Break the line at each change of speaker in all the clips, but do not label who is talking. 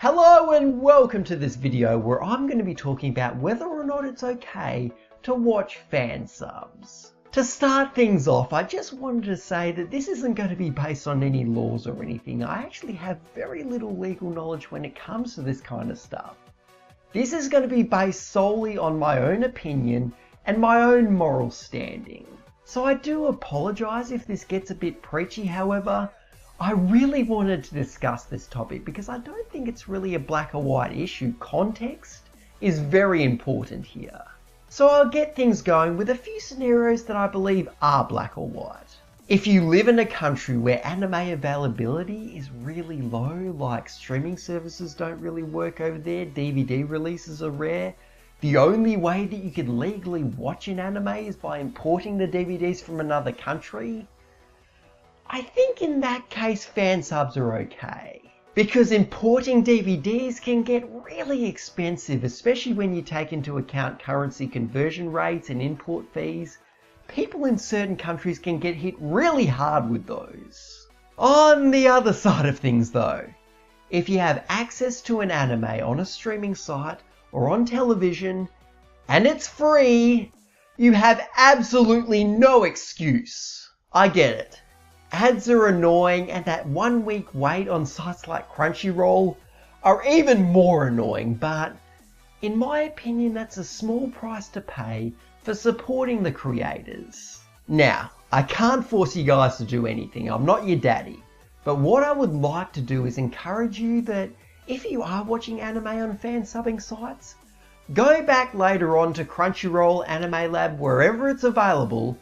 Hello and welcome to this video where I'm going to be talking about whether or not it's okay to watch fan subs. To start things off, I just wanted to say that this isn't going to be based on any laws or anything. I actually have very little legal knowledge when it comes to this kind of stuff. This is going to be based solely on my own opinion and my own moral standing. So I do apologise if this gets a bit preachy, however. I really wanted to discuss this topic because I don't think it's really a black or white issue. Context is very important here. So I'll get things going with a few scenarios that I believe are black or white. If you live in a country where anime availability is really low, like streaming services don't really work over there, DVD releases are rare, the only way that you can legally watch an anime is by importing the DVDs from another country, I think in that case fan subs are okay. Because importing DVDs can get really expensive, especially when you take into account currency conversion rates and import fees. People in certain countries can get hit really hard with those. On the other side of things though, if you have access to an anime on a streaming site or on television, and it's free, you have absolutely no excuse. I get it. Ads are annoying, and that 1 week wait on sites like Crunchyroll are even more annoying, but in my opinion that's a small price to pay for supporting the creators. Now, I can't force you guys to do anything, I'm not your daddy, but what I would like to do is encourage you that if you are watching anime on fan subbing sites, go back later on to Crunchyroll, Anime Lab, wherever it's available,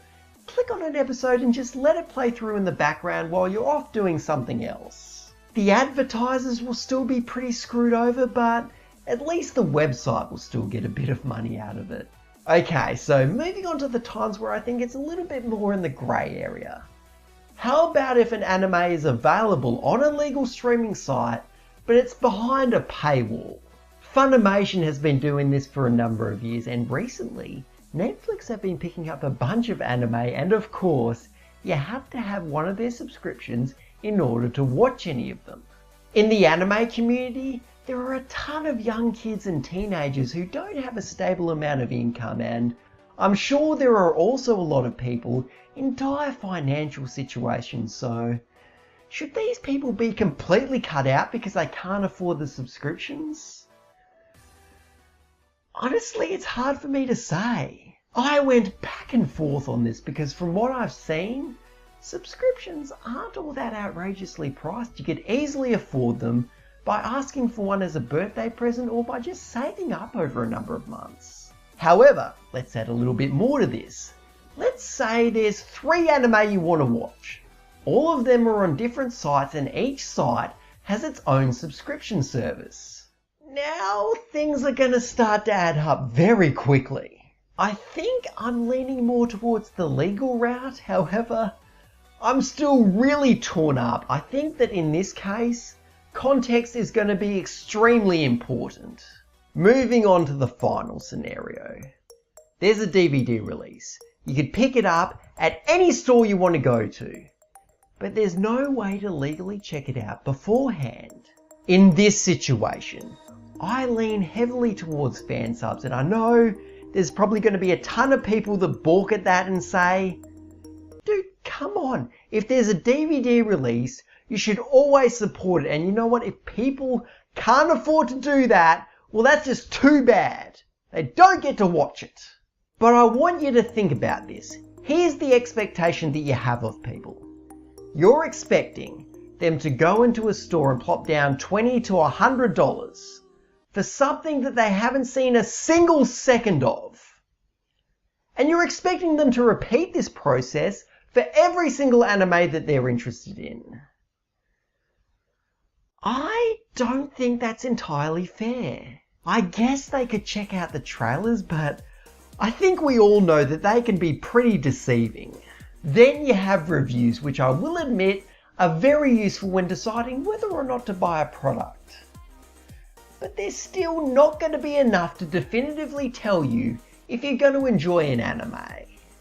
click on an episode and just let it play through in the background while you're off doing something else. The advertisers will still be pretty screwed over, but at least the website will still get a bit of money out of it. Okay, so moving on to the times where I think it's a little bit more in the grey area. How about if an anime is available on a legal streaming site, but it's behind a paywall? Funimation has been doing this for a number of years, and recently Netflix have been picking up a bunch of anime, and of course, you have to have one of their subscriptions in order to watch any of them. In the anime community, there are a ton of young kids and teenagers who don't have a stable amount of income, and I'm sure there are also a lot of people in dire financial situations, so should these people be completely cut out because they can't afford the subscriptions? Honestly, it's hard for me to say. I went back and forth on this because from what I've seen, subscriptions aren't all that outrageously priced. You could easily afford them by asking for one as a birthday present or by just saving up over a number of months. However, let's add a little bit more to this. Let's say there's 3 anime you want to watch. All of them are on different sites and each site has its own subscription service. Now things are going to start to add up very quickly. I think I'm leaning more towards the legal route, however, I'm still really torn up. I think that in this case, context is going to be extremely important. Moving on to the final scenario. There's a DVD release. You could pick it up at any store you want to go to, but there's no way to legally check it out beforehand. In this situation, I lean heavily towards fan subs, and I know there's probably going to be a ton of people that balk at that and say, dude, come on, if there's a DVD release, you should always support it, and you know what, if people can't afford to do that, well that's just too bad. They don't get to watch it. But I want you to think about this. Here's the expectation that you have of people. You're expecting them to go into a store and plop down $20 to $100 for something that they haven't seen a single second of. And you're expecting them to repeat this process for every single anime that they're interested in. I don't think that's entirely fair. I guess they could check out the trailers, but I think we all know that they can be pretty deceiving. Then you have reviews, which I will admit are very useful when deciding whether or not to buy a product. But they're still not going to be enough to definitively tell you if you're going to enjoy an anime.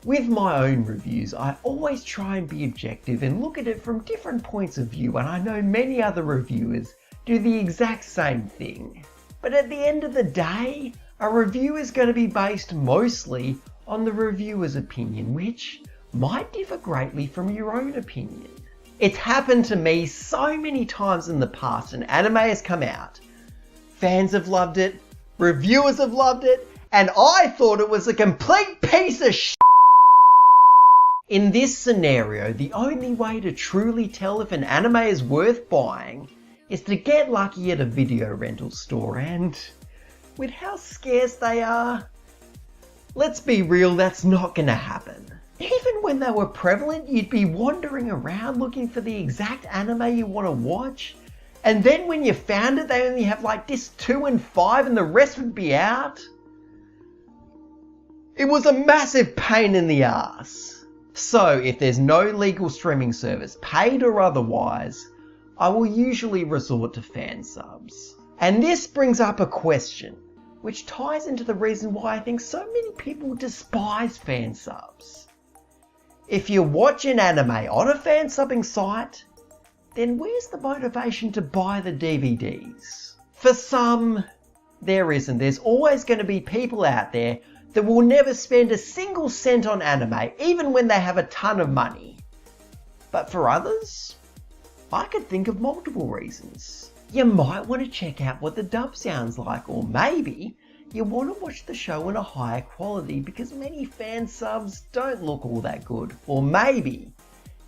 With my own reviews, I always try and be objective and look at it from different points of view, and I know many other reviewers do the exact same thing. But at the end of the day, a review is going to be based mostly on the reviewer's opinion, which might differ greatly from your own opinion. It's happened to me so many times in the past. An anime has come out, fans have loved it, reviewers have loved it, and I thought it was a complete piece of shit. In this scenario, the only way to truly tell if an anime is worth buying is to get lucky at a video rental store, and with how scarce they are, let's be real, that's not gonna happen. Even when they were prevalent, you'd be wandering around looking for the exact anime you want to watch, and then when you found it, they only have like disc 2 and 5 and the rest would be out. It was a massive pain in the ass. So if there's no legal streaming service, paid or otherwise, I will usually resort to Fansubs. And this brings up a question, which ties into the reason why I think so many people despise Fansubs. If you watch an anime on a fansubbing site, then where's the motivation to buy the DVDs? For some, there isn't. There's always going to be people out there that will never spend a single cent on anime, even when they have a ton of money. But for others, I could think of multiple reasons. You might want to check out what the dub sounds like, or maybe you want to watch the show in a higher quality because many fansubs don't look all that good. Or maybe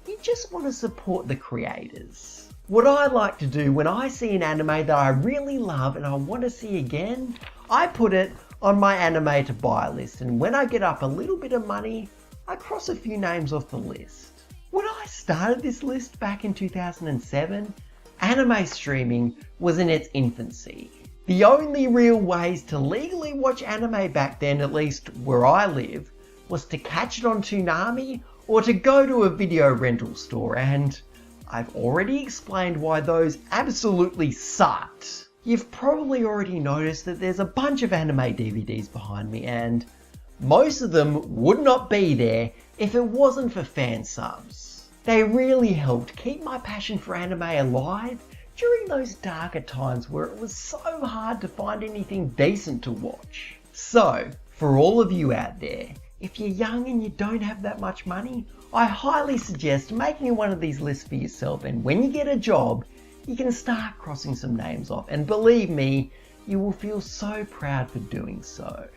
you just want to support the creators. What I like to do when I see an anime that I really love and I want to see again, I put it on my anime to buy list, and when I get up a little bit of money, I cross a few names off the list. When I started this list back in 2007, anime streaming was in its infancy. The only real ways to legally watch anime back then, at least where I live, was to catch it on Toonami or to go to a video rental store, and I've already explained why those absolutely sucked. You've probably already noticed that there's a bunch of anime DVDs behind me, and most of them would not be there if it wasn't for Fansubs. They really helped keep my passion for anime alive during those darker times where it was so hard to find anything decent to watch. So, for all of you out there, if you're young and you don't have that much money, I highly suggest making one of these lists for yourself, and when you get a job, you can start crossing some names off, and believe me, you will feel so proud for doing so.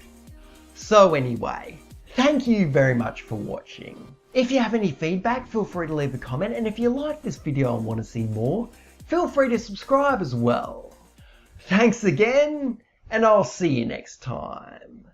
So anyway, thank you very much for watching. If you have any feedback, feel free to leave a comment, and if you like this video and want to see more, feel free to subscribe as well. Thanks again, and I'll see you next time.